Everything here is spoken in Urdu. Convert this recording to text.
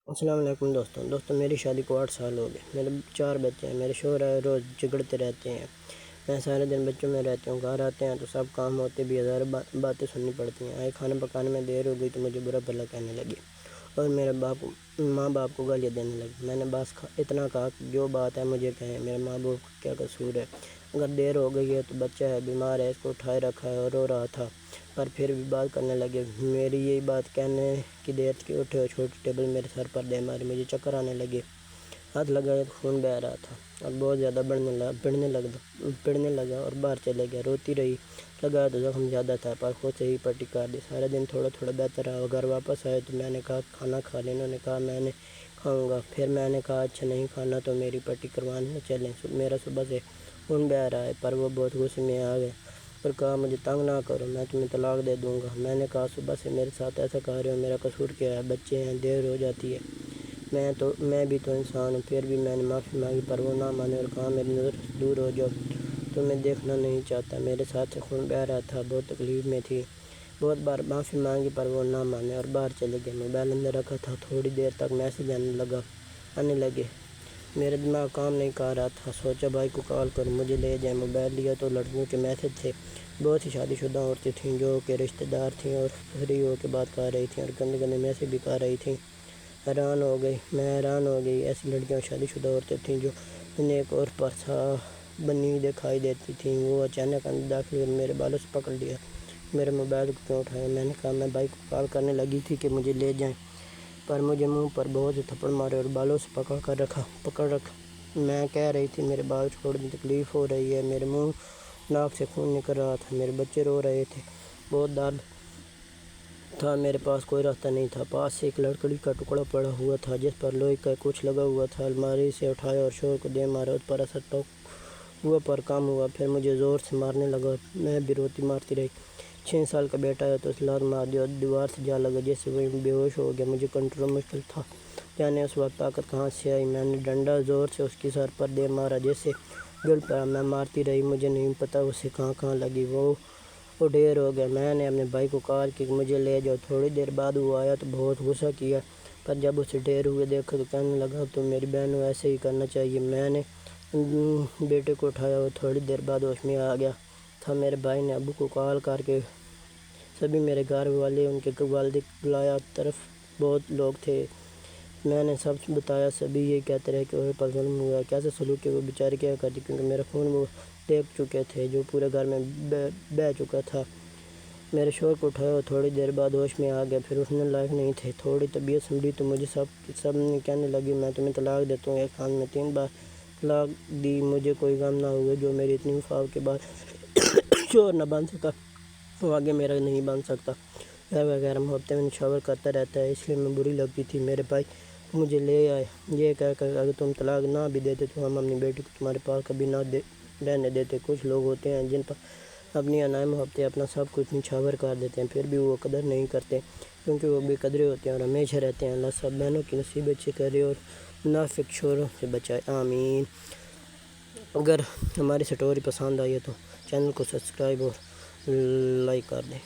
السلام علیکم دوستوں میری شادی کو 8 سال ہو گئے۔ میرے 4 بچے ہیں۔ میرے شوہر ہے، روز جھگڑتے رہتے ہیں۔ میں سارے دن بچوں میں رہتی ہوں، گھر آتے ہیں تو سب کام ہوتے بھی ہزار باتیں سننی پڑتی ہیں۔ آئے کھانا پکانے میں دیر ہو گئی تو مجھے برا بھلا کہنے لگے اور میرے ماں باپ کو گالیاں دینے لگے۔ میں نے بس اتنا کہا کہ جو بات ہے مجھے کہیں، میرے ماں باپ کو کیا قصور ہے؟ اگر دیر ہو گئی ہے تو بچہ ہے، بیمار ہے، اس کو اٹھائے رکھا ہے اور رو رہا تھا، پر پھر بھی بات کرنے لگے۔ میری یہی بات کہنے کی دیر کی اٹھے اور چھوٹی ٹیبل میرے سر پر دے ماری۔ مجھے چکر آنے لگے، ہاتھ لگایا تو خون بہہ رہا تھا اور بہت زیادہ بڑھنے لگا اور باہر چلے گیا۔ روتی رہی، لگایا تو زخم زیادہ تھا پر خود سے ہی پٹی کر دی۔ سارے دن تھوڑا تھوڑا بہتر رہا۔ گھر واپس آئے تو میں نے کہا کھانا کھا لیں، انہوں نے کہا میں نے کھاؤں گا۔ پھر میں نے کہا اچھا نہیں کھانا تو میری پٹی کروانے چلیں، میرا صبح سے خون بہہ رہا ہے۔ پر وہ بہت غصے میں آ گئے اور کہا مجھے تنگ نہ کرو، میں تمہیں طلاق دے دوں گا۔ میں نے کہا صبح سے میرے ساتھ ایسا کر رہے ہو، میرا قصور کیا ہے؟ بچے ہیں، دیر ہو جاتی ہے، میں بھی تو انسان ہوں۔ پھر بھی میں نے معافی مانگی پر وہ نہ مانے اور کہا میری نظر سے دور ہو جاؤ، تمہیں دیکھنا نہیں چاہتا۔ میرے ساتھ سے خون بہہ رہا تھا، بہت تکلیف میں تھی، بہت بار معافی مانگی پر وہ نہ مانے اور باہر چلے گئے۔ موبائل اندر رکھا تھا، تھوڑی دیر تک میسج آنے لگے، میرا دماغ کام نہیں کر رہا تھا۔ سوچا بھائی کو کال کروں، مجھے لے جائیں۔ موبائل لیا تو لڑکیوں کے میسج تھے، بہت سی شادی شدہ عورتیں تھیں جو کہ رشتہ دار تھیں اور فری ہو کے بات کر رہی تھیں اور گندے گندے میسج بھی کر رہی تھیں۔ میں حیران ہو گئی، ایسی لڑکیاں شادی شدہ عورتیں تھیں جو انہیں ایک اور پر بنی ہوئی دکھائی دیتی تھیں۔ وہ اچانک اندر داخل ہوئے، میرے بالوں سے پکڑ لیا، میرے موبائل کو کیوں اٹھایا؟ میں نے کہا میں بھائی کو کال کرنے لگی تھی کہ مجھے لے جائیں، پر مجھے منہ پر بہت سے تھپڑ مارے اور بالوں سے پکڑ رکھا۔ میں کہہ رہی تھی میرے بال چھوڑ دیں، تکلیف ہو رہی ہے۔ میرے منہ ناک سے خون نکل رہا تھا، میرے بچے رو رہے تھے، بہت درد تھا۔ میرے پاس کوئی راستہ نہیں تھا۔ پاس سے ایک لکڑی کا ٹکڑا پڑا ہوا تھا جس پر لوہے کا کچھ لگا ہوا تھا، الماری سے اٹھایا اور شوہر کو دے مارا۔ اس پر اثر تو ہوا پر کم ہوا، پھر مجھے زور سے مارنے لگا، میں بھی روتی مارتی رہی۔ 6 سال کا بیٹا ہے تو اس لات مار دی اور دیوار سے جا لگا جس سے وہ بے ہوش ہو گیا۔ مجھے کنٹرول مشکل تھا، جانے اس وقت طاقت کہاں سے آئی۔ میں نے ڈنڈا زور سے اس کی سر پر دے مارا جس سے گر پڑا۔ میں مارتی رہی، مجھے نہیں پتا اسے کہاں لگی۔ وہ ڈھیر ہو گیا۔ میں نے اپنے بھائی کو کال کی کہ مجھے لے جاؤ۔ تھوڑی دیر بعد وہ آیا تو بہت غصہ کیا، پر جب اسے ڈھیر ہوئے دیکھا تو کہنے لگا اب تو میری بہن ہو، ایسے ہی کرنا چاہیے۔ میں نے بیٹے کو اٹھایا اور تھوڑی دیر بعد ہوش میں آ گیا تھا۔ میرے بھائی نے ابو کو کال کر کے سبھی میرے گھر والے، ان کے والد بلایا، طرف بہت لوگ تھے۔ میں نے سب بتایا، سبھی یہی کہتے رہے کہ وہ پر ظلم ہوا ہے، کیسا سلوک ہے، وہ بیچارے کیا کرتی، کیونکہ میرا خون وہ دیکھ چکے تھے جو پورے گھر میں بہہ چکا تھا۔ میرے شوہر کو اٹھایا اور تھوڑی دیر بعد ہوش میں آ گیا، پھر اٹھنے لائق نہیں تھے۔ تھوڑی طبیعت سنبھلی تو مجھے سب نے کہنے لگے میں تمہیں طلاق دیتا ہوں۔ ایک خاندان میں 3 بار طلاق دی، مجھے کوئی غم نہ ہوا۔ جو میری اتنی وفا کے بعد شوہر نہ بن سکا وہ آگے میرا نہیں بن سکتا۔ وغیرہ محبتیں میں نچھاور کرتا رہتا ہے، اس لیے میں بری لگتی تھی۔ میرے بھائی مجھے لے آئے، یہ کہہ کر اگر تم طلاق نہ بھی دیتے تو ہم اپنی بیٹی کو تمہارے پاس کبھی نہ رہنے دیتے۔ کچھ لوگ ہوتے ہیں جن پر اپنی انائیں محبتیں، اپنا سب کچھ نچھاور کر دیتے ہیں، پھر بھی وہ قدر نہیں کرتے کیونکہ وہ بے قدرے ہوتے ہیں اور ہمیشہ رہتے ہیں۔ اللہ سب بہنوں کی نصیب اچھی کرے اور منافق شوہروں سے بچائے، آمین۔ اگر ہماری سٹوری پسند آئی ہے تو چینل کو سبسکرائب اور لائک کر دیں۔